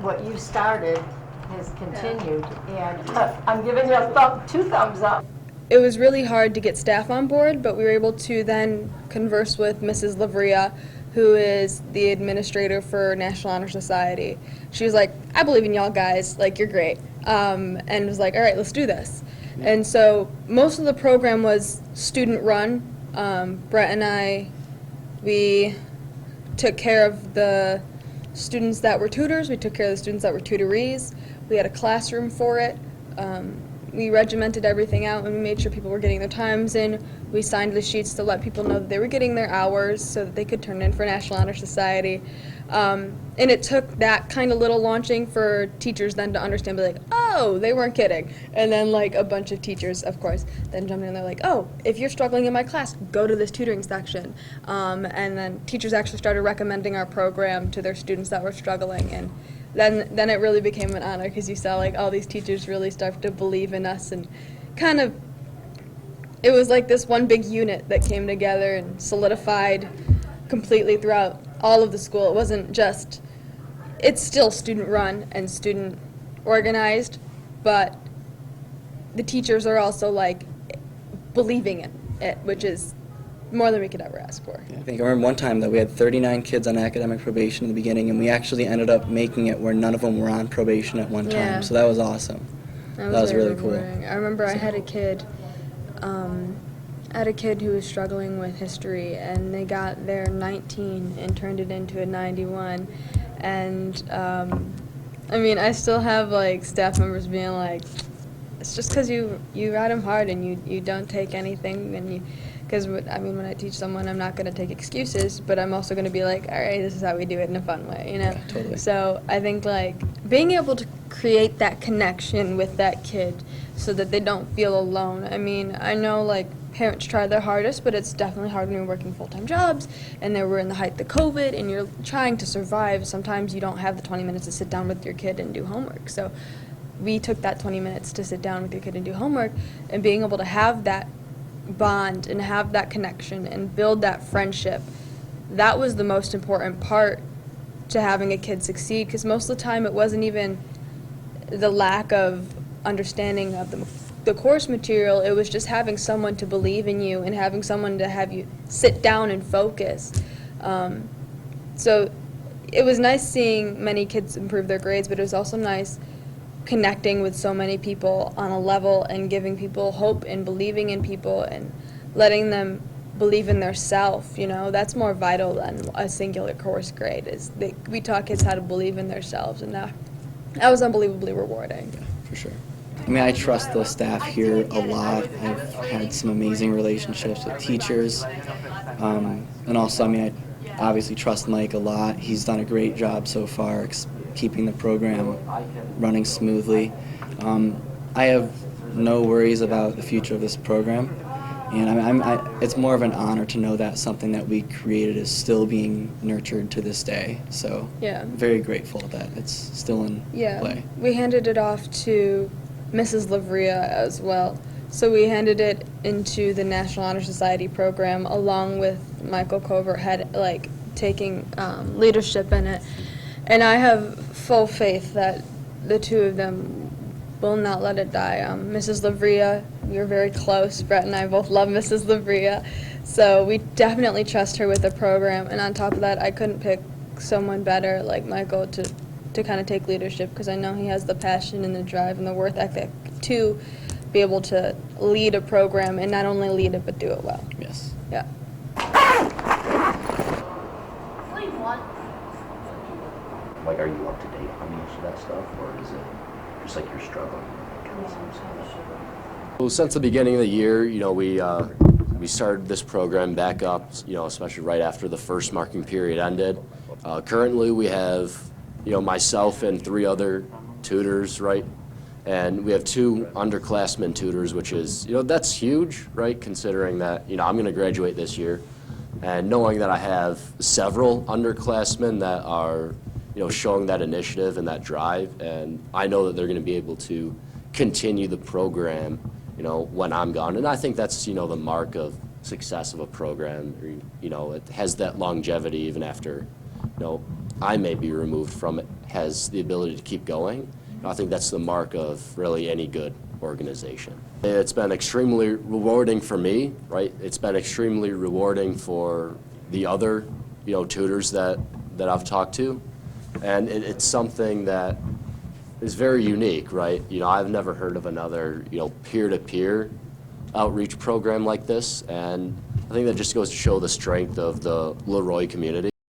what you started has continued, and I'm giving you two thumbs up. It was really hard to get staff on board, but we were able to then converse with Mrs. Lovria, who is the administrator for National Honor Society. She was like, I believe in y'all guys, like, you're great, and was like, all right, let's do this. And so most of the program was student run. Brett and I, we took care of the students that were tutors, we took care of the students that were tutorees, we had a classroom for it. We regimented everything out, and we made sure people were getting their times in. We signed the sheets to let people know that they were getting their hours so that they could turn in for National Honor Society. And it took that kind of little launching for teachers then to understand, be like, oh, they weren't kidding. And then like a bunch of teachers, of course, then jumped in and they're like, oh, if you're struggling in my class, go to this tutoring section. And then teachers actually started recommending our program to their students that were struggling. And then it really became an honor because you saw like all these teachers really start to believe in us, and kind of it was like this one big unit that came together and solidified completely throughout all of the school. It wasn't just, it's still student run and student organized, but the teachers are also like believing in it, which is more than we could ever ask for. I think I remember one time that we had 39 kids on academic probation in the beginning, and we actually ended up making it where none of them were on probation at one time. So that was awesome. That was really cool. I remember I had a kid who was struggling with history, and they got their 19 and turned it into a 91. And I mean, I still have like staff members being like, it's just because you ride them hard and you don't take anything, and you. Because, I mean, when I teach someone, I'm not going to take excuses, but I'm also going to be like, all right, this is how we do it in a fun way, you know? Yeah, totally. So I think, like, being able to create that connection with that kid so that they don't feel alone. I mean, I know, like, parents try their hardest, but it's definitely hard when you're working full-time jobs, and then we're in the height of COVID, and you're trying to survive. Sometimes you don't have the 20 minutes to sit down with your kid and do homework. So we took that 20 minutes to sit down with your kid and do homework, and being able to have that bond and have that connection and build that friendship, that was the most important part to having a kid succeed, because most of the time it wasn't even the lack of understanding of the course material, it was just having someone to believe in you and having someone to have you sit down and focus. So it was nice seeing many kids improve their grades, but it was also nice connecting with so many people on a level and giving people hope and believing in people and letting them believe in their self, you know. That's more vital than a singular course grade. We taught kids how to believe in themselves, and that was unbelievably rewarding. Yeah, for sure. I mean, I trust the staff here a lot. I've had some amazing relationships with teachers, and also, I mean, I obviously trust Mike a lot. He's done a great job so far keeping the program running smoothly. I have no worries about the future of this program, and it's more of an honor to know that something that we created is still being nurtured to this day. So yeah, very grateful that it's still in play. We handed it off to Mrs. Lovria as well. So we handed it into the National Honor Society program along with Michael Covert taking leadership in it. And I have full faith that the two of them will not let it die. Mrs. Lovria, we are very close. Brett and I both love Mrs. Lovria. So we definitely trust her with the program. And on top of that, I couldn't pick someone better like Michael to kind of take leadership, because I know he has the passion and the drive and the work ethic to be able to lead a program, and not only lead it, but do it well. Yes. Yeah. Like, are you up to date on most of that stuff, or is it just like you're struggling? Well, since the beginning of the year, you know, we started this program back up, you know, especially right after the first marking period ended. Currently, we have, you know, myself and 3 other tutors, right? And we have 2 underclassmen tutors, which is, you know, that's huge, right? Considering that, you know, I'm going to graduate this year, and knowing that I have several underclassmen that are, you know, showing that initiative and that drive, and I know that they're going to be able to continue the program, you know, when I'm gone. And I think that's, you know, the mark of success of a program. You know, it has that longevity even after, you know, I may be removed from it has the ability to keep going. I think that's the mark of really any good organization. It's been extremely rewarding for me, right? It's been extremely rewarding for the other, tutors that I've talked to. And it's something that is very unique, right? I've never heard of another, peer-to-peer outreach program like this. And I think that just goes to show the strength of the LeRoy community.